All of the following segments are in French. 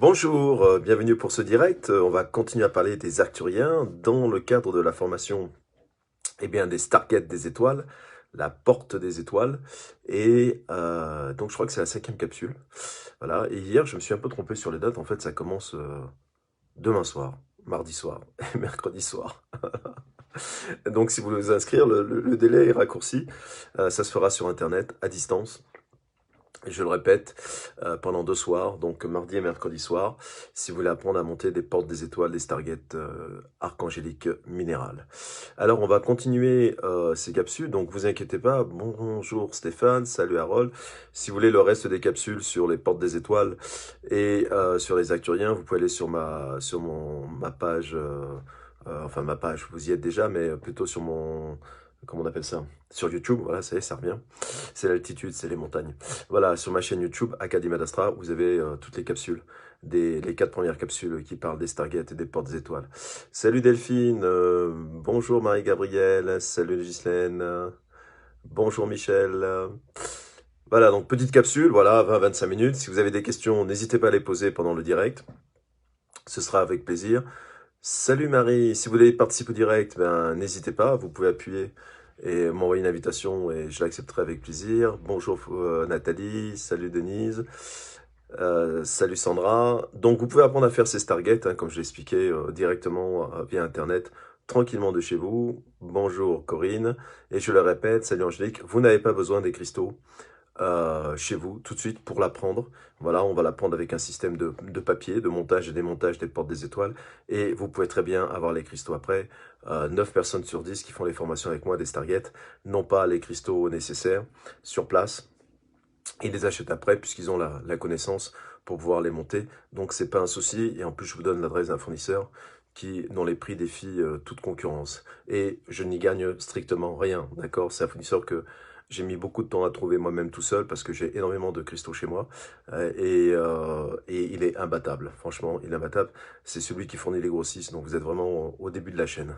Bonjour, bienvenue pour ce direct. On va continuer à parler des Arcturiens dans le cadre de la formation des Stargates des étoiles, la porte des étoiles. Et donc je crois que c'est la 5e capsule. Voilà. Et hier, je me suis un peu trompé sur les dates. En fait, ça commence demain soir, mardi soir et mercredi soir. Donc si vous voulez vous inscrire, le délai est raccourci. Ça se fera sur Internet, à distance. Je le répète, pendant 2 soirs, donc mardi et mercredi soir, si vous voulez apprendre à monter des portes des étoiles, des stargates archangéliques minérales. Alors, on va continuer ces capsules, donc vous inquiétez pas. Bonjour Stéphane, salut Harold. Si vous voulez le reste des capsules sur les portes des étoiles et sur les Arcturiens, vous pouvez aller sur ma page, enfin ma page, vous y êtes déjà, mais plutôt sur mon... Comment on appelle ça? Sur YouTube, voilà, ça y est, ça revient. C'est l'altitude, c'est les montagnes. Voilà, sur ma chaîne YouTube, Académie d'Astra, vous avez toutes les capsules, les 4 premières capsules qui parlent des Stargates et des portes des étoiles. Salut Delphine, bonjour Marie-Gabrielle, salut Ghislaine, bonjour Michel. Voilà, donc petite capsule, voilà, 20-25 minutes. Si vous avez des questions, n'hésitez pas à les poser pendant le direct. Ce sera avec plaisir. Salut Marie, si vous voulez participer au direct, ben, n'hésitez pas, vous pouvez appuyer et m'envoyer une invitation et je l'accepterai avec plaisir. Bonjour Nathalie, salut Denise, salut Sandra. Donc vous pouvez apprendre à faire ces Stargates, hein, comme je l'ai expliqué directement via Internet, tranquillement de chez vous. Bonjour Corinne, et je le répète, salut Angélique, vous n'avez pas besoin des cristaux chez vous tout de suite pour l'apprendre. Voilà, on va l'apprendre avec un système de papier, de montage et démontage des portes des étoiles. Et vous pouvez très bien avoir les cristaux après. 9 personnes sur 10 qui font les formations avec moi des Stargates n'ont pas les cristaux nécessaires sur place. Ils les achètent après puisqu'ils ont la connaissance pour pouvoir les monter. Donc c'est pas un souci. Et en plus, je vous donne l'adresse d'un fournisseur dont les prix défient toute concurrence. Et je n'y gagne strictement rien, d'accord? C'est un fournisseur que j'ai mis beaucoup de temps à trouver moi-même tout seul parce que j'ai énormément de cristaux chez moi et il est imbattable. Franchement, il est imbattable. C'est celui qui fournit les grossistes, donc vous êtes vraiment au début de la chaîne.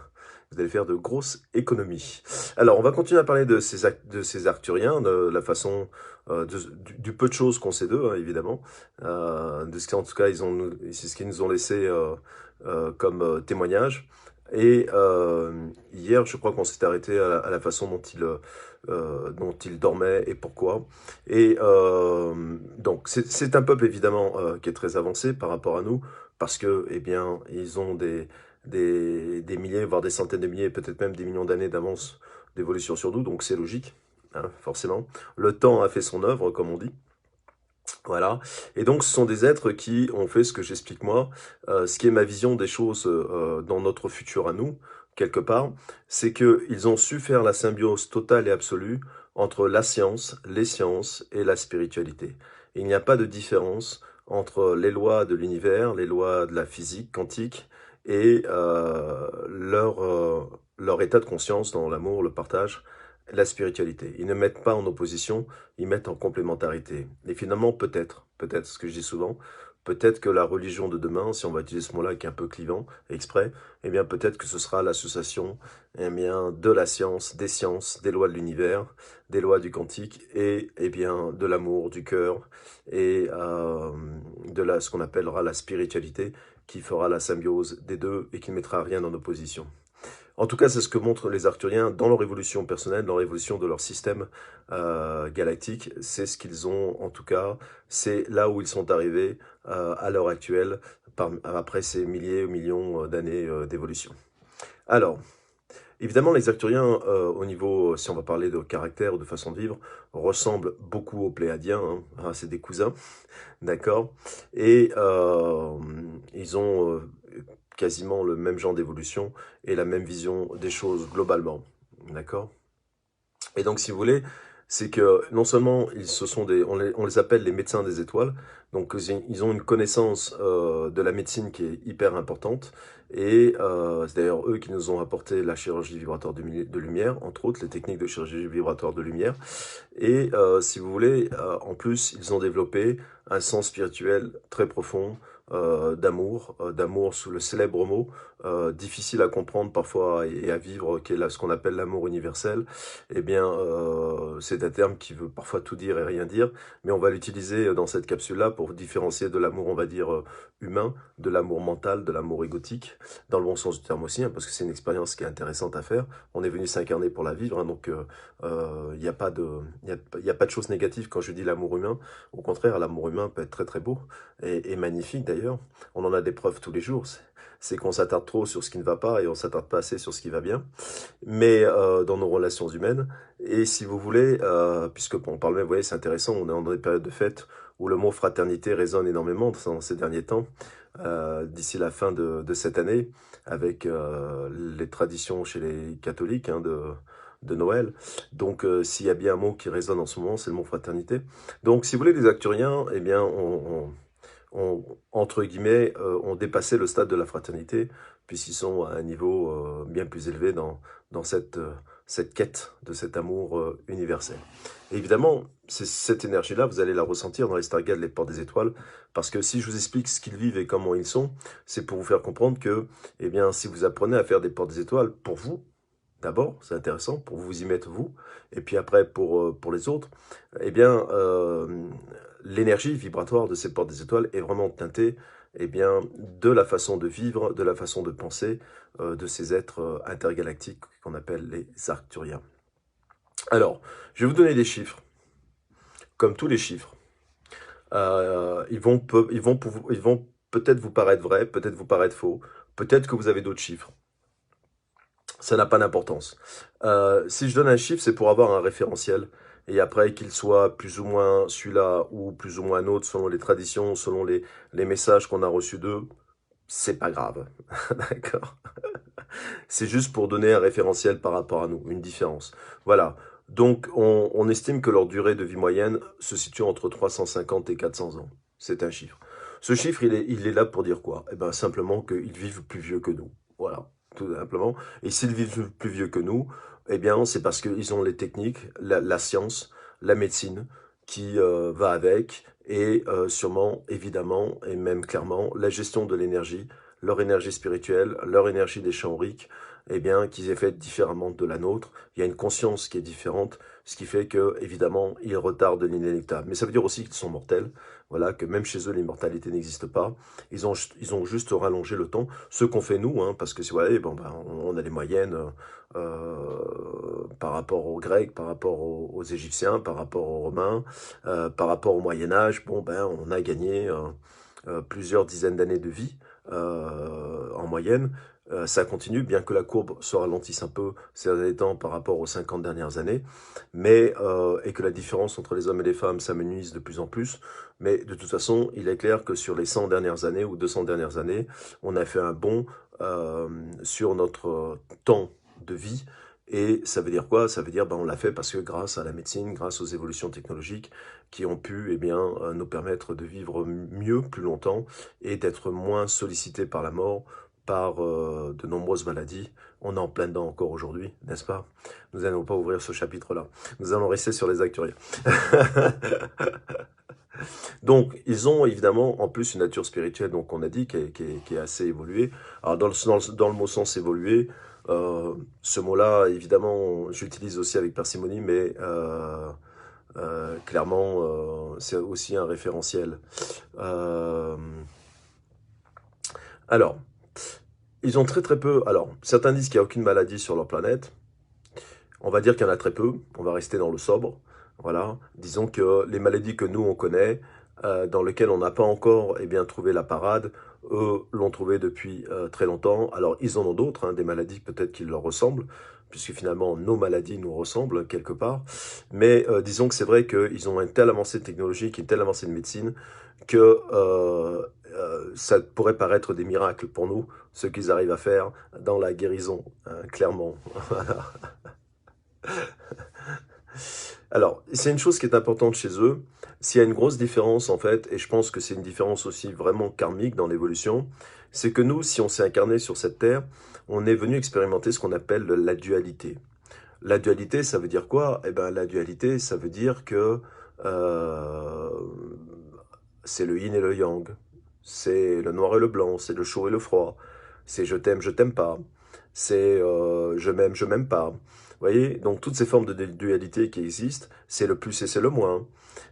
Vous allez faire de grosses économies. Alors, on va continuer à parler de ces Arcturiens, de la façon, du peu de choses qu'on sait d'eux, hein, évidemment, de ce qu'en tout cas c'est ce qu'ils nous ont laissé comme témoignage. Et hier, je crois qu'on s'est arrêté à la façon dont il dormait et pourquoi. Et donc, c'est un peuple évidemment qui est très avancé par rapport à nous, parce que, eh bien, ils ont des milliers, voire des centaines de milliers, peut-être même des millions d'années d'avance d'évolution sur nous, donc c'est logique, hein, forcément. Le temps a fait son œuvre, comme on dit. Voilà, et donc ce sont des êtres qui ont fait ce que j'explique moi, ce qui est ma vision des choses dans notre futur à nous, quelque part, c'est qu'ils ont su faire la symbiose totale et absolue entre la science, les sciences et la spiritualité. Il n'y a pas de différence entre les lois de l'univers, les lois de la physique quantique et leur état de conscience dans l'amour, le partage, la spiritualité. Ils ne mettent pas en opposition, ils mettent en complémentarité. Et finalement, peut-être, ce que je dis souvent, peut-être que la religion de demain, si on va utiliser ce mot-là qui est un peu clivant, exprès, eh bien peut-être que ce sera l'association de la science, des lois de l'univers, des lois du quantique, et bien de l'amour, du cœur, et ce qu'on appellera la spiritualité, qui fera la symbiose des deux et qui ne mettra rien en opposition. En tout cas, c'est ce que montrent les Arcturiens dans leur évolution personnelle, dans l'évolution de leur système galactique. C'est ce qu'ils ont, en tout cas, c'est là où ils sont arrivés à l'heure actuelle, après ces milliers ou millions d'années d'évolution. Alors, évidemment, les Arcturiens, au niveau, si on va parler de caractère ou de façon de vivre, ressemblent beaucoup aux Pléiadiens, hein. Ah, c'est des cousins, d'accord? Et ils ont quasiment le même genre d'évolution et la même vision des choses globalement, d'accord? Et donc, si vous voulez, c'est que non seulement on les appelle les médecins des étoiles, donc ils ont une connaissance de la médecine qui est hyper importante, et c'est d'ailleurs eux qui nous ont apporté la chirurgie vibratoire de lumière, entre autres les techniques de chirurgie vibratoire de lumière, et si vous voulez, en plus ils ont développé un sens spirituel très profond d'amour sous le célèbre mot, difficile à comprendre parfois et à vivre, qui est là, ce qu'on appelle l'amour universel. Eh bien, c'est un terme qui veut parfois tout dire et rien dire, mais on va l'utiliser dans cette capsule-là pour différencier de l'amour, on va dire, humain, de l'amour mental, de l'amour égotique, dans le bon sens du terme aussi, hein, parce que c'est une expérience qui est intéressante à faire. On est venu s'incarner pour la vivre, hein, donc il n'y a pas de, il y a pas de choses négatives quand je dis l'amour humain. Au contraire, l'amour humain peut être très très beau et magnifique d'ailleurs. On en a des preuves tous les jours. C'est qu'on s'attarde trop sur ce qui ne va pas et on s'attarde pas assez sur ce qui va bien. Mais dans nos relations humaines. Et si vous voulez, puisque on parle même, vous voyez, c'est intéressant, on est dans des périodes de fête où le mot fraternité résonne énormément dans ces derniers temps, d'ici la fin de cette année, avec les traditions chez les catholiques, hein, de Noël. Donc, s'il y a bien un mot qui résonne en ce moment, c'est le mot fraternité. Donc, si vous voulez, les Arcturiens, eh bien, entre guillemets, ont dépassé le stade de la fraternité, puisqu'ils sont à un niveau bien plus élevé dans cette quête de cet amour universel. Et évidemment, cette énergie-là, vous allez la ressentir dans les Stargates, les portes des étoiles, parce que si je vous explique ce qu'ils vivent et comment ils sont, c'est pour vous faire comprendre que, eh bien, si vous apprenez à faire des portes des étoiles, pour vous, d'abord, c'est intéressant, pour vous y mettre vous, et puis après pour les autres, eh bien, l'énergie vibratoire de ces portes des étoiles est vraiment teintée, eh bien, de la façon de vivre, de la façon de penser de ces êtres intergalactiques qu'on appelle les Arcturiens. Alors, je vais vous donner des chiffres, comme tous les chiffres. Ils vont peut-être vous paraître vrais, peut-être vous paraître faux, peut-être que vous avez d'autres chiffres. Ça n'a pas d'importance. Si je donne un chiffre, c'est pour avoir un référentiel. Et après, qu'il soit plus ou moins celui-là ou plus ou moins un autre, selon les traditions, selon les messages qu'on a reçus d'eux, c'est pas grave. D'accord? C'est juste pour donner un référentiel par rapport à nous, une différence. Voilà. Donc, on estime que leur durée de vie moyenne se situe entre 350 et 400 ans. C'est un chiffre. Ce chiffre, il est là pour dire quoi? Eh bien, simplement qu'ils vivent plus vieux que nous. Voilà, tout simplement. Et s'ils vivent plus vieux que nous, eh bien, c'est parce qu'ils ont les techniques, la science, la médecine qui va avec, et sûrement, évidemment, et même clairement, la gestion de l'énergie, leur énergie spirituelle, leur énergie des champs auriques, eh bien, qu'ils aient fait différemment de la nôtre. Il y a une conscience qui est différente, ce qui fait que, évidemment, ils retardent l'inéluctable. Mais ça veut dire aussi qu'ils sont mortels, voilà, que même chez eux, l'immortalité n'existe pas. Ils ont juste rallongé le temps, ce qu'on fait nous, hein, parce que, si vous voyez, bon, ben, on a les moyennes par rapport aux Grecs, par rapport aux Égyptiens, par rapport aux Romains, par rapport au Moyen-Âge, bon, ben, on a gagné plusieurs dizaines d'années de vie en moyenne. Ça continue, bien que la courbe se ralentisse un peu ces derniers temps par rapport aux 50 dernières années, mais et que la différence entre les hommes et les femmes s'amenuise de plus en plus. Mais de toute façon, il est clair que sur les 100 dernières années ou 200 dernières années, on a fait un bond sur notre temps de vie. Et ça veut dire quoi? Ça veut dire on l'a fait parce que grâce à la médecine, grâce aux évolutions technologiques qui ont pu eh bien, nous permettre de vivre mieux, plus longtemps, et d'être moins sollicités par la mort, par de nombreuses maladies. On est en plein dedans encore aujourd'hui, n'est-ce pas? Nous n'allons pas ouvrir ce chapitre-là. Nous allons rester sur les Arcturiens. Donc, ils ont évidemment en plus une nature spirituelle, donc on a dit, qui est assez évoluée. Alors, dans le mot sens évolué, ce mot-là, évidemment, j'utilise aussi avec parcimonie, mais clairement, c'est aussi un référentiel. Alors, ils ont très très peu... Alors, certains disent qu'il n'y a aucune maladie sur leur planète. On va dire qu'il y en a très peu. On va rester dans le sobre. Voilà. Disons que les maladies que nous, on connaît, dans lesquelles on n'a pas encore eh bien, trouvé la parade, eux l'ont trouvé depuis très longtemps. Alors, ils en ont d'autres, hein, des maladies peut-être qui leur ressemblent, puisque finalement, nos maladies nous ressemblent quelque part. Mais disons que c'est vrai qu'ils ont une telle avancée technologique, une telle avancée de médecine, que ça pourrait paraître des miracles pour nous, ce qu'ils arrivent à faire dans la guérison, hein, clairement. Voilà. Alors, c'est une chose qui est importante chez eux. S'il y a une grosse différence, en fait, et je pense que c'est une différence aussi vraiment karmique dans l'évolution, c'est que nous, si on s'est incarné sur cette terre, on est venu expérimenter ce qu'on appelle la dualité. La dualité, ça veut dire quoi? Eh bien, la dualité, ça veut dire que c'est le yin et le yang. c'est le noir et le blanc, c'est le chaud et le froid, c'est je t'aime pas, c'est je m'aime pas. Vous voyez, donc toutes ces formes de dualité qui existent, c'est le plus et c'est le moins.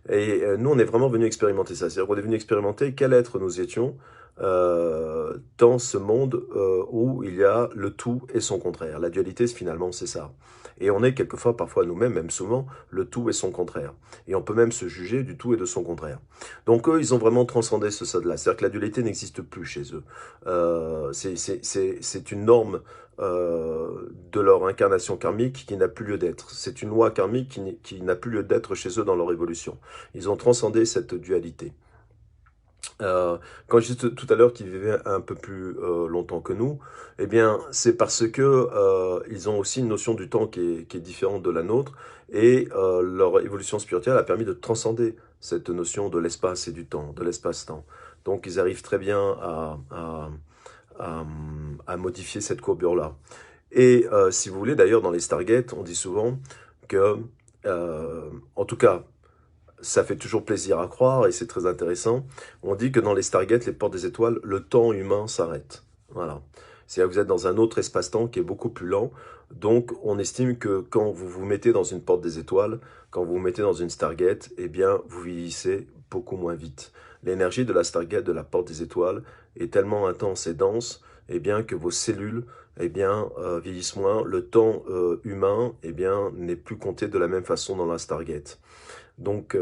Et nous, on est vraiment venu expérimenter ça. C'est-à-dire qu'on est venu expérimenter quel être nous étions dans ce monde où il y a le tout et son contraire. La dualité, finalement, c'est ça. Et on est quelquefois, parfois nous-mêmes, même souvent, le tout et son contraire. Et on peut même se juger du tout et de son contraire. Donc eux, ils ont vraiment transcendé ce stade-là. C'est-à-dire que la dualité n'existe plus chez eux. C'est une norme de leur incarnation karmique qui n'a plus lieu d'être. C'est une loi karmique qui n'a plus lieu d'être chez eux dans leur évolution. Ils ont transcendé cette dualité. Quand je disais tout à l'heure qu'ils vivaient un peu plus longtemps que nous, eh bien, c'est parce que ils ont aussi une notion du temps qui est différente de la nôtre, et leur évolution spirituelle a permis de transcender cette notion de l'espace et du temps, de l'espace-temps. Donc, ils arrivent très bien à modifier cette courbure-là. Et si vous voulez, d'ailleurs, dans les Stargates, on dit souvent que, en tout cas, ça fait toujours plaisir à croire et c'est très intéressant. On dit que dans les Stargates, les portes des étoiles, le temps humain s'arrête. Voilà. C'est-à-dire que vous êtes dans un autre espace-temps qui est beaucoup plus lent. Donc, on estime que quand vous vous mettez dans une porte des étoiles, quand vous vous mettez dans une Stargate, eh bien, vous vieillissez beaucoup moins vite. L'énergie de la Stargate, de la porte des étoiles, est tellement intense et dense, eh bien, que vos cellules, eh bien, vieillissent moins. Le temps humain, eh bien, n'est plus compté de la même façon dans la Stargate. Donc,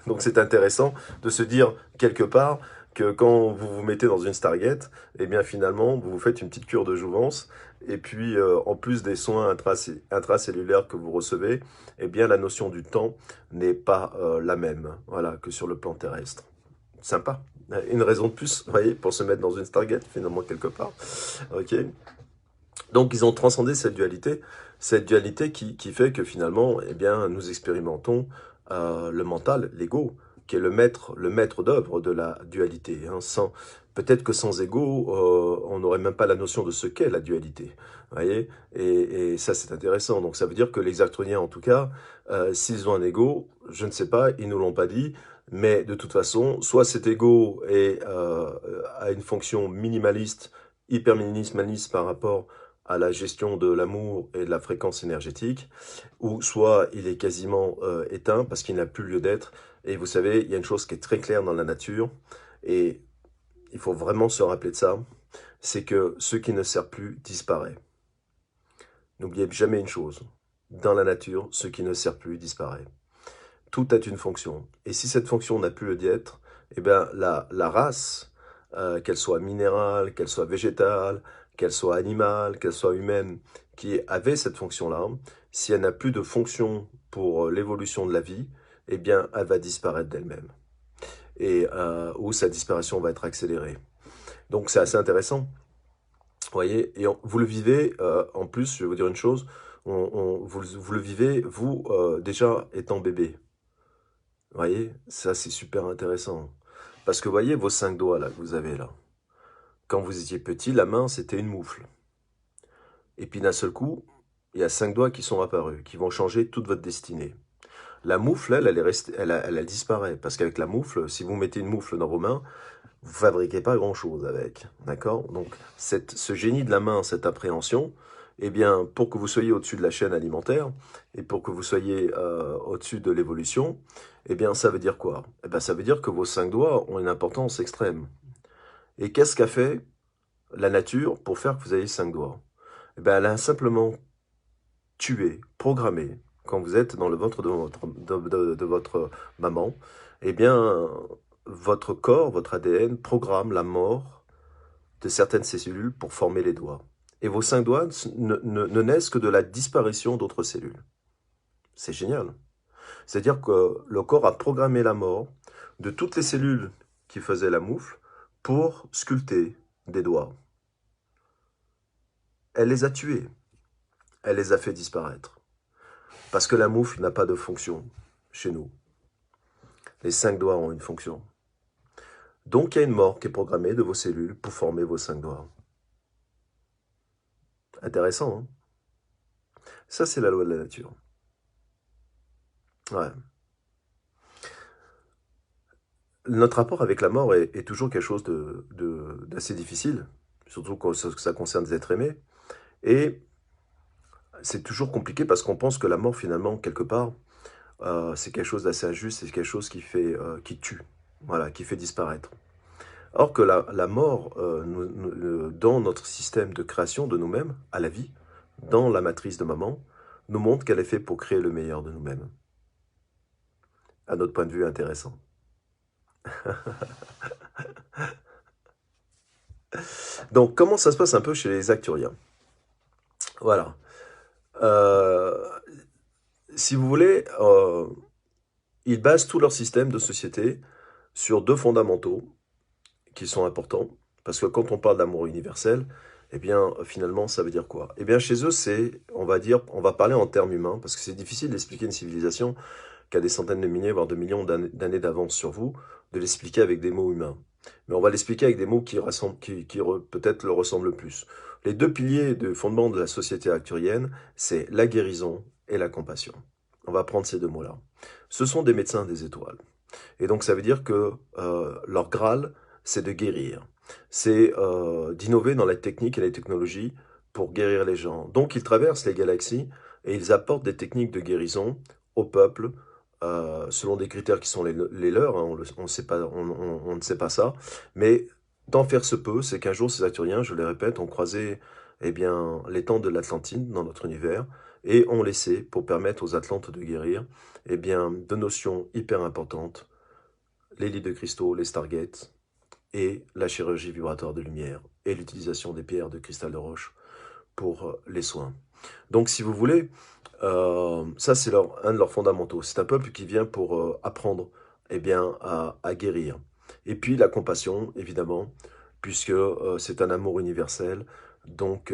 donc c'est intéressant de se dire quelque part que quand vous vous mettez dans une Stargate, eh bien finalement vous vous faites une petite cure de jouvence, et puis en plus des soins intracellulaires que vous recevez, eh bien la notion du temps n'est pas la même, voilà, que sur le plan terrestre. Sympa. Une raison de plus, vous voyez, pour se mettre dans une Stargate finalement quelque part. Ok. Donc ils ont transcendé cette dualité qui fait que finalement, eh bien, nous expérimentons le mental, l'ego, qui est le maître d'œuvre de la dualité. Hein. Peut-être que sans ego, on n'aurait même pas la notion de ce qu'est la dualité. Vous voyez, et ça c'est intéressant. Donc ça veut dire que les Arcturiens, en tout cas, s'ils ont un ego, je ne sais pas, ils nous l'ont pas dit, mais de toute façon, soit cet ego a une fonction minimaliste, hyper minimaliste par rapport à la gestion de l'amour et de la fréquence énergétique, ou soit il est quasiment éteint parce qu'il n'a plus lieu d'être. Et vous savez, il y a une chose qui est très claire dans la nature, et il faut vraiment se rappeler de ça, c'est que ce qui ne sert plus disparaît. N'oubliez jamais une chose, dans la nature, ce qui ne sert plus disparaît. Tout a une fonction, et si cette fonction n'a plus lieu d'être, eh bien la race, qu'elle soit minérale, qu'elle soit végétale, qu'elle soit animale, qu'elle soit humaine, qui avait cette fonction-là, si elle n'a plus de fonction pour l'évolution de la vie, eh bien, elle va disparaître d'elle-même. Et ou sa disparition va être accélérée. Donc c'est assez intéressant, vous voyez. Et vous le vivez, en plus, je vais vous dire une chose, vous le vivez, vous, déjà étant bébé. Vous voyez, ça c'est super intéressant. Parce que vous voyez vos 5 doigts là que vous avez là. Quand vous étiez petit, la main c'était une moufle. Et puis d'un seul coup, il y a 5 doigts qui sont apparus, qui vont changer toute votre destinée. La moufle, elle est restée, elle disparaît. Parce qu'avec la moufle, si vous mettez une moufle dans vos mains, vous fabriquez pas grand-chose avec. D'accord? Donc ce génie de la main, cette appréhension, eh bien, pour que vous soyez au-dessus de la chaîne alimentaire, et pour que vous soyez au-dessus de l'évolution, eh bien, ça veut dire quoi? Eh bien, ça veut dire que vos 5 doigts ont une importance extrême. Et qu'est-ce qu'a fait la nature pour faire que vous ayez 5 doigts? Eh bien, elle a simplement tué, programmé, quand vous êtes dans le ventre de votre maman, eh bien, votre corps, votre ADN programme la mort de certaines cellules pour former les doigts. Et vos 5 doigts ne naissent que de la disparition d'autres cellules. C'est génial. C'est-à-dire que le corps a programmé la mort de toutes les cellules qui faisaient la moufle pour sculpter des doigts. Elle les a tués. Elle les a fait disparaître. Parce que la moufle n'a pas de fonction chez nous. Les 5 doigts ont une fonction. Donc, il y a une mort qui est programmée de vos cellules pour former vos 5 doigts. Intéressant, hein? Ça, c'est la loi de la nature. Ouais. notre rapport avec la mort est toujours quelque chose d'assez difficile, surtout quand ça concerne des êtres aimés. Et c'est toujours compliqué parce qu'on pense que la mort, finalement, quelque part, c'est quelque chose d'assez injuste, c'est quelque chose qui tue, voilà, qui fait disparaître. Or que la mort, dans notre système de création de nous-mêmes, à la vie, dans la matrice de maman, nous montre qu'elle est faite pour créer le meilleur de nous-mêmes. À notre point de vue intéressant. Donc, comment ça se passe un peu chez les acturiens? Voilà. Si vous voulez, ils basent tout leur système de société sur deux fondamentaux qui sont importants. Parce que quand on parle d'amour universel, eh bien, finalement, ça veut dire quoi? Eh bien, chez eux, on va parler en termes humains, parce que c'est difficile d'expliquer une civilisation qui a des centaines de milliers, voire de millions d'années d'avance sur vous, de l'expliquer avec des mots humains. Mais on va l'expliquer avec des mots qui peut-être le ressemblent le plus. Les deux piliers de fondement de la société arcturienne, c'est la guérison et la compassion. On va prendre ces deux mots-là. Ce sont des médecins des étoiles. Et donc ça veut dire que leur Graal, c'est de guérir. C'est d'innover dans la technique et la technologie pour guérir les gens. Donc ils traversent les galaxies et ils apportent des techniques de guérison au peuple, selon des critères qui sont les leurs, hein, on ne sait pas ça, mais d'en faire se peut, c'est qu'un jour ces Arthuriens, je le répète, ont croisé eh bien, les temps de l'Atlantide dans notre univers, et ont laissé, pour permettre aux Atlantes de guérir, eh bien, deux notions hyper importantes, les lits de cristaux, les Stargates, et la chirurgie vibratoire de lumière, et l'utilisation des pierres de cristal de roche pour les soins. Donc si vous voulez, ça c'est un de leurs fondamentaux. C'est un peuple qui vient pour apprendre eh bien, à guérir. Et puis la compassion, évidemment, puisque c'est un amour universel, donc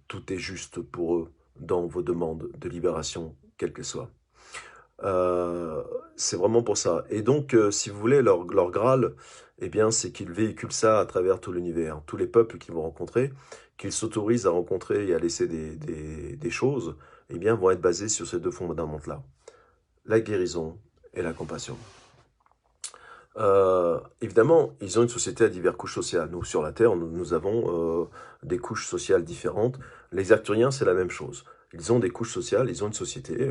tout est juste pour eux dans vos demandes de libération, quelles qu'elles soient. C'est vraiment pour ça. Et donc, si vous voulez, leur Graal, eh bien, c'est qu'ils véhiculent ça à travers tout l'univers. Tous les peuples qu'ils vont rencontrer, qu'ils s'autorisent à rencontrer et à laisser des choses, eh bien, vont être basés sur ces deux fondamentaux-là. La guérison et la compassion. Évidemment, ils ont une société à diverses couches sociales. Nous, sur la Terre, nous avons des couches sociales différentes. Les Arcturiens, c'est la même chose. Ils ont des couches sociales, ils ont une société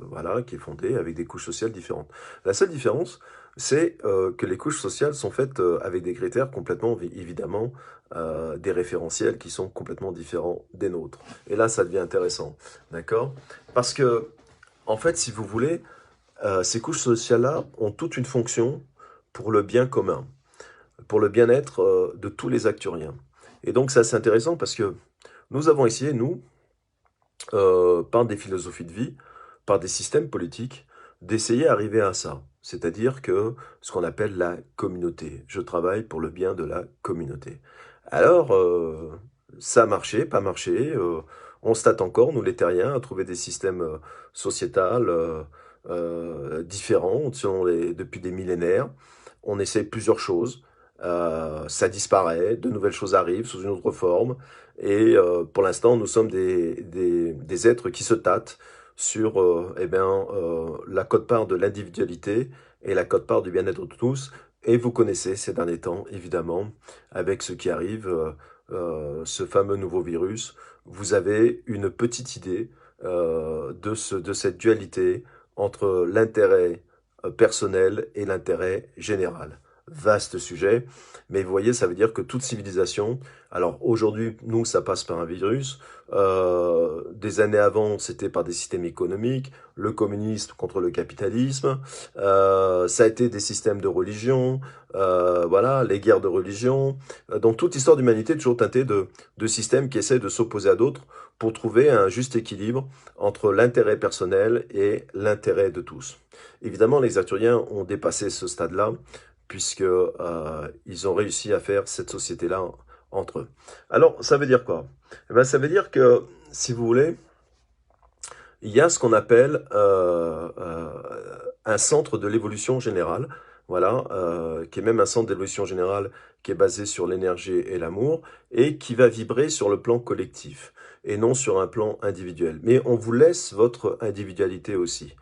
voilà, qui est fondée avec des couches sociales différentes. La seule différence, c'est que les couches sociales sont faites avec des critères complètement, évidemment, des référentiels qui sont complètement différents des nôtres. Et là, ça devient intéressant, d'accord? Parce que, en fait, si vous voulez, ces couches sociales-là ont toute une fonction pour le bien commun, pour le bien-être de tous les Arcturiens. Et donc, c'est assez intéressant parce que nous avons essayé, nous, par des philosophies de vie, par des systèmes politiques, d'essayer d'arriver à ça. C'est-à-dire que ce qu'on appelle la communauté. Je travaille pour le bien de la communauté. Alors, ça a marché, pas marché. On se tâte encore, nous les terriens, à trouver des systèmes sociétals différents depuis des millénaires. On essaie plusieurs choses. Ça disparaît, de nouvelles choses arrivent sous une autre forme. Et pour l'instant, nous sommes des êtres qui se tâtent sur eh bien, la quote-part de l'individualité et la quote-part du bien-être de tous. Et vous connaissez ces derniers temps, évidemment, avec ce qui arrive, ce fameux nouveau virus, vous avez une petite idée de cette dualité entre l'intérêt personnel et l'intérêt général. Vaste sujet, mais vous voyez, ça veut dire que toute civilisation, alors aujourd'hui, nous, ça passe par un virus, des années avant, c'était par des systèmes économiques, le communisme contre le capitalisme, ça a été des systèmes de religion, voilà, les guerres de religion, donc toute l'histoire d'humanité est toujours teintée de systèmes qui essaient de s'opposer à d'autres pour trouver un juste équilibre entre l'intérêt personnel et l'intérêt de tous. Évidemment, les Arthuriens ont dépassé ce stade-là, puisque ils ont réussi à faire cette société-là entre eux. Alors, ça veut dire quoi? Eh bien, ça veut dire que, si vous voulez, il y a ce qu'on appelle un centre de l'évolution générale, voilà, qui est même un centre d'évolution générale qui est basé sur l'énergie et l'amour, et qui va vibrer sur le plan collectif, et non sur un plan individuel. Mais on vous laisse votre individualité aussi.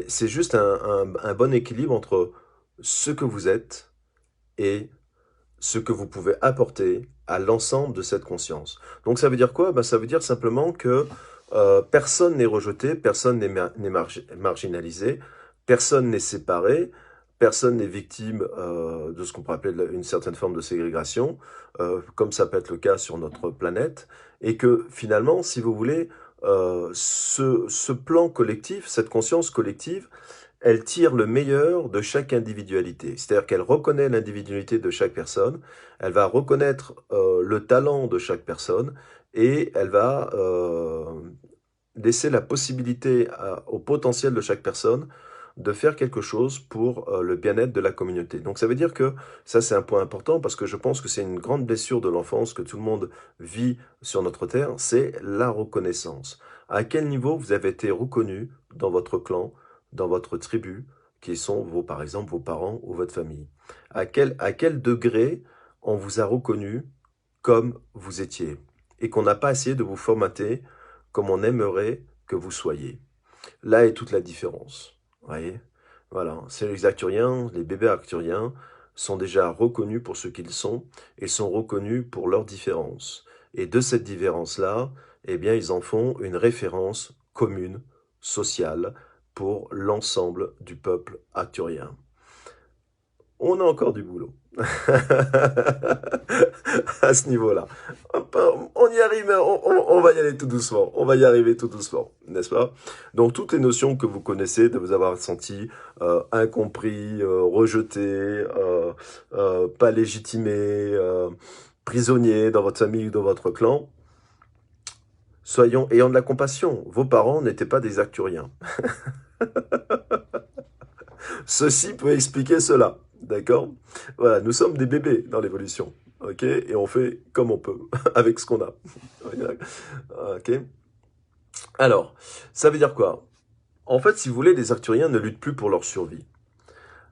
C'est juste un bon équilibre entre ce que vous êtes et ce que vous pouvez apporter à l'ensemble de cette conscience. Donc ça veut dire quoi? Ça veut dire simplement que personne n'est rejeté, personne n'est marginalisé, personne n'est séparé, personne n'est victime de ce qu'on pourrait appeler une certaine forme de ségrégation, comme ça peut être le cas sur notre planète, et que finalement, si vous voulez, ce plan collectif, cette conscience collective, elle tire le meilleur de chaque individualité. C'est-à-dire qu'elle reconnaît l'individualité de chaque personne, elle va reconnaître le talent de chaque personne, et elle va laisser la possibilité au potentiel de chaque personne de faire quelque chose pour le bien-être de la communauté. Donc ça veut dire que ça c'est un point important parce que je pense que c'est une grande blessure de l'enfance que tout le monde vit sur notre terre, c'est la reconnaissance. À quel niveau vous avez été reconnu dans votre clan, dans votre tribu, qui sont vos, par exemple vos parents ou votre famille? À quel degré on vous a reconnu comme vous étiez et qu'on n'a pas essayé de vous formater comme on aimerait que vous soyez. Là est toute la différence. Vous voyez? Voilà, c'est les Arcturiens, les bébés Arcturiens sont déjà reconnus pour ce qu'ils sont et sont reconnus pour leurs différences. Et de cette différence-là, eh bien, ils en font une référence commune, sociale, pour l'ensemble du peuple arcturien. On a encore du boulot. À ce niveau-là. On y arrive, on va y aller tout doucement. On va y arriver tout doucement, n'est-ce pas? Donc, toutes les notions que vous connaissez, de vous avoir senti incompris, rejeté, pas légitimé, prisonnier dans votre famille ou dans votre clan, ayant de la compassion. Vos parents n'étaient pas des Arcturiens. Ceci peut expliquer cela. D'accord? Voilà, nous sommes des bébés dans l'évolution. Ok? Et on fait comme on peut, avec ce qu'on a. Ok? Alors, ça veut dire quoi? En fait, si vous voulez, les Arcturiens ne luttent plus pour leur survie.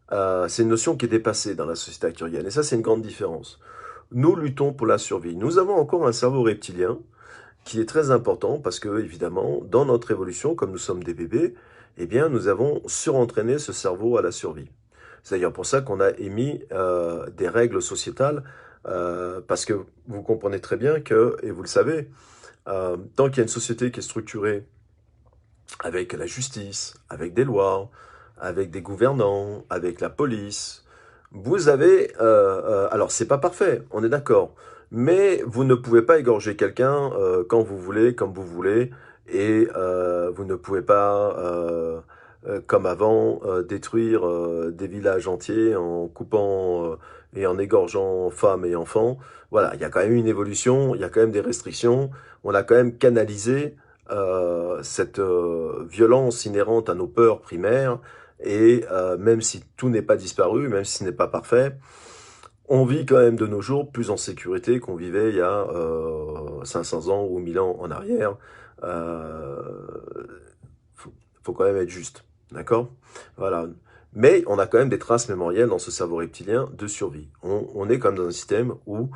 C'est une notion qui est dépassée dans la société arcturienne. Et ça, c'est une grande différence. Nous luttons pour la survie. Nous avons encore un cerveau reptilien qui est très important parce que, évidemment, dans notre évolution, comme nous sommes des bébés, eh bien, nous avons surentraîné ce cerveau à la survie. C'est d'ailleurs pour ça qu'on a émis des règles sociétales, parce que vous comprenez très bien que, et vous le savez, tant qu'il y a une société qui est structurée avec la justice, avec des lois, avec des gouvernants, avec la police, vous avez... alors, c'est pas parfait, on est d'accord, mais vous ne pouvez pas égorger quelqu'un quand vous voulez, comme vous voulez, et vous ne pouvez pas, comme avant, détruire des villages entiers en coupant et en égorgeant femmes et enfants. Voilà, il y a quand même une évolution, il y a quand même des restrictions, on a quand même canalisé cette violence inhérente à nos peurs primaires, et même si tout n'est pas disparu, même si ce n'est pas parfait, on vit quand même de nos jours plus en sécurité qu'on vivait il y a 500 ans ou 1000 ans en arrière. Faut quand même être juste, d'accord? Voilà. Mais on a quand même des traces mémorielles dans ce cerveau reptilien de survie. On est quand même dans un système où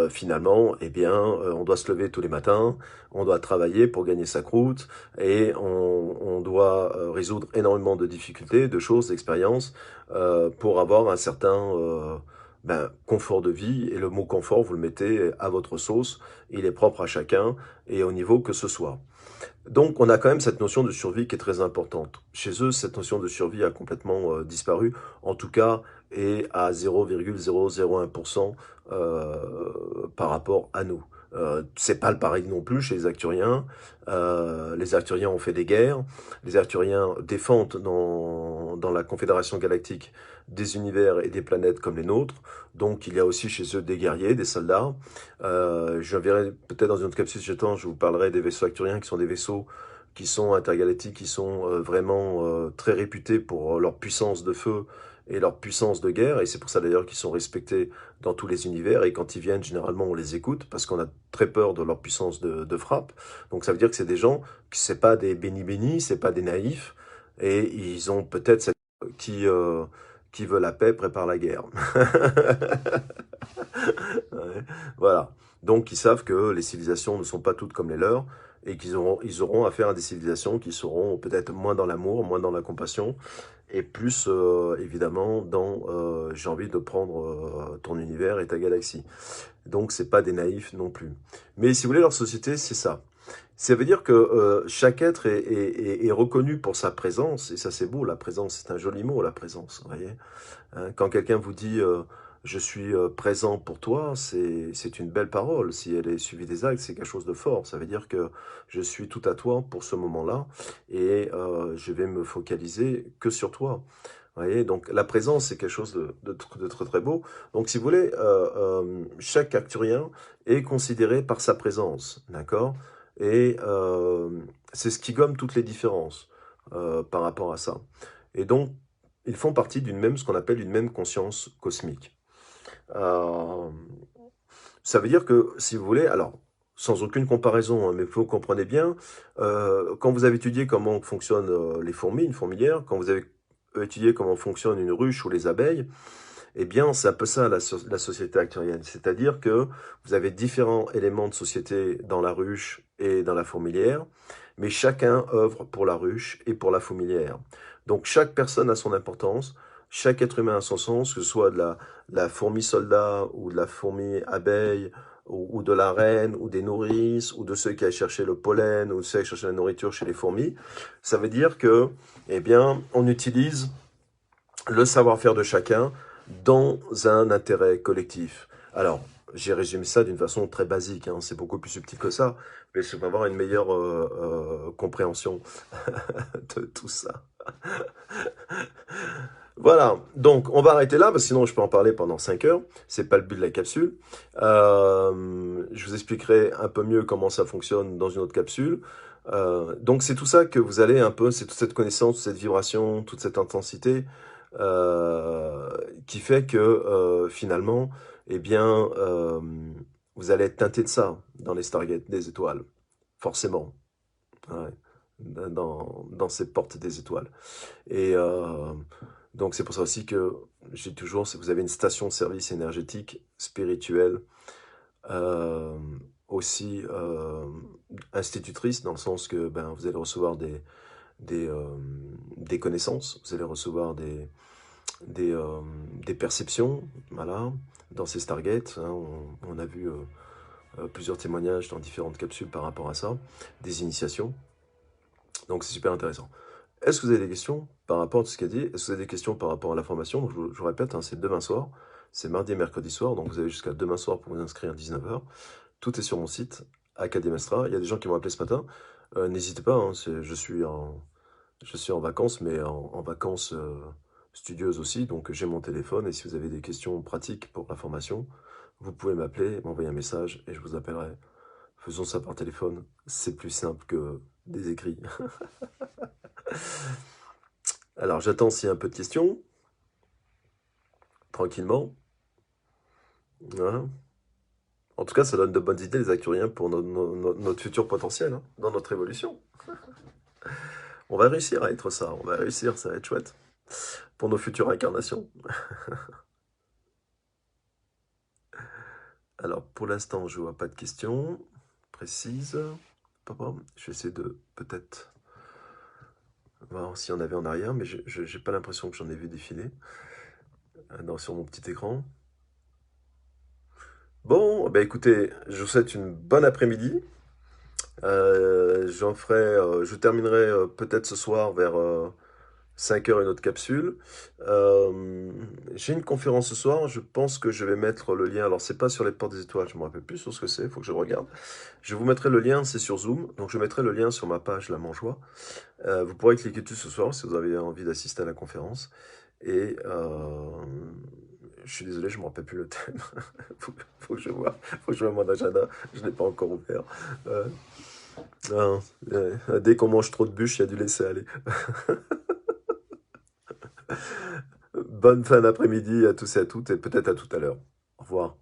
finalement, eh bien, on doit se lever tous les matins, on doit travailler pour gagner sa croûte, et on doit résoudre énormément de difficultés, de choses, d'expériences, pour avoir un certain confort de vie. Et le mot confort, vous le mettez à votre sauce, il est propre à chacun, et au niveau que ce soit. Donc, on a quand même cette notion de survie qui est très importante. Chez eux, cette notion de survie a complètement disparu, en tout cas, et à 0,001% par rapport à nous. C'est pas le pareil non plus chez les Arcturiens. Les Arcturiens ont fait des guerres. Les Arcturiens défendent dans la Confédération Galactique des univers et des planètes comme les nôtres. Donc, il y a aussi chez eux des guerriers, des soldats. Je verrai peut-être dans une autre capsule jetant, je vous parlerai des vaisseaux arcturiens qui sont des vaisseaux qui sont intergalactiques, qui sont vraiment très réputés pour leur puissance de feu et leur puissance de guerre, et c'est pour ça d'ailleurs qu'ils sont respectés dans tous les univers, et quand ils viennent, généralement, on les écoute, parce qu'on a très peur de leur puissance de frappe. Donc ça veut dire que c'est des gens, c'est pas des bénis-bénis, c'est pas des naïfs, et ils ont peut-être cette... qui veut la paix prépare la guerre. Ouais, voilà. Donc, ils savent que les civilisations ne sont pas toutes comme les leurs, et ils auront affaire à des civilisations qui seront peut-être moins dans l'amour, moins dans la compassion, et plus évidemment dans j'ai envie de prendre ton univers et ta galaxie. Donc c'est pas des naïfs non plus. Mais si vous voulez, leur société, c'est ça. Ça veut dire que chaque être est reconnu pour sa présence, et ça c'est beau, la présence, c'est un joli mot, la présence, vous voyez. Hein, quand quelqu'un vous dit je suis présent pour toi, c'est une belle parole. Si elle est suivie des actes, c'est quelque chose de fort. Ça veut dire que je suis tout à toi pour ce moment-là et je vais me focaliser que sur toi. Vous voyez, donc la présence, c'est quelque chose de très très beau. Donc si vous voulez, chaque arcturien est considéré par sa présence, d'accord? Et c'est ce qui gomme toutes les différences par rapport à ça. Et donc, ils font partie d'une même, ce qu'on appelle une même conscience cosmique. Euh, Ça veut dire que, si vous voulez, alors, sans aucune comparaison, hein, mais vous comprenez bien, quand vous avez étudié comment fonctionnent les fourmis, une fourmilière, quand vous avez étudié comment fonctionne une ruche ou les abeilles, eh bien, c'est un peu ça la société actuelle. C'est-à-dire que vous avez différents éléments de société dans la ruche et dans la fourmilière, mais chacun œuvre pour la ruche et pour la fourmilière. Donc, chaque personne a son importance, chaque être humain a son sens, que ce soit de la fourmi soldat ou de la fourmi abeille, ou de la reine, ou des nourrices, ou de ceux qui aillent chercher le pollen, ou de ceux qui cherchent la nourriture chez les fourmis. Ça veut dire que, eh bien, on utilise le savoir-faire de chacun dans un intérêt collectif. Alors, j'ai résumé ça d'une façon très basique, hein, c'est beaucoup plus subtil que ça, mais je vais avoir une meilleure compréhension de tout ça. Voilà, donc on va arrêter là, parce que sinon je peux en parler pendant 5 heures, c'est pas le but de la capsule. Je vous expliquerai un peu mieux comment ça fonctionne dans une autre capsule. Donc c'est tout ça que vous allez un peu, c'est toute cette connaissance, toute cette vibration, toute cette intensité qui fait que finalement, eh bien, vous allez être teinté de ça dans les Stargates des étoiles, forcément, ouais, dans ces portes des étoiles. Et donc c'est pour ça aussi que j'ai toujours, si vous avez une station de service énergétique, spirituelle, euh, aussi institutrice, dans le sens que ben, vous allez recevoir des connaissances, vous allez recevoir des perceptions, voilà, dans ces Stargates. Hein, on a vu plusieurs témoignages dans différentes capsules par rapport à ça, des initiations. Donc c'est super intéressant. Est-ce que vous avez des questions par rapport à tout ce qu'il a dit? Est-ce que vous avez des questions par rapport à la formation? Je vous répète, hein, c'est demain soir, c'est mardi et mercredi soir, donc vous avez jusqu'à demain soir pour vous inscrire à 19 h. Tout est sur mon site, Academestra. Il y a des gens qui m'ont appelé ce matin. N'hésitez pas, hein, je suis en vacances, mais en vacances studieuses aussi, donc j'ai mon téléphone, et si vous avez des questions pratiques pour la formation, vous pouvez m'appeler, m'envoyer un message, et je vous appellerai. Faisons ça par téléphone, c'est plus simple que des écrits. Alors j'attends s'il y a un peu de questions, tranquillement. Voilà. En tout cas, ça donne de bonnes idées, les Acturiens, pour notre futur potentiel, hein, dans notre évolution. On va réussir à être ça, on va réussir, ça va être chouette. Pour nos futures incarnations. Alors, pour l'instant, je vois pas de questions précises. Je vais essayer de peut-être voir s'il y en avait en arrière, mais je n'ai pas l'impression que j'en ai vu défiler sur mon petit écran. Bon, bah écoutez, je vous souhaite une bonne après-midi. Je terminerai peut-être ce soir vers 5 h une autre capsule. J'ai une conférence ce soir, je pense que je vais mettre le lien, alors c'est pas sur les portes des étoiles, je me rappelle plus sur ce que c'est, il faut que je regarde. Je vous mettrai le lien, c'est sur Zoom, donc je mettrai le lien sur ma page La Mangeois. Vous pourrez cliquer dessus ce soir si vous avez envie d'assister à la conférence. Et je suis désolé, je me rappelle plus le thème. faut que je vois mon agenda, je ne l'ai pas encore ouvert. Non, dès qu'on mange trop de bûches, il y a du laisser aller. Bonne fin d'après-midi à tous et à toutes, et peut-être à tout à l'heure. Au revoir.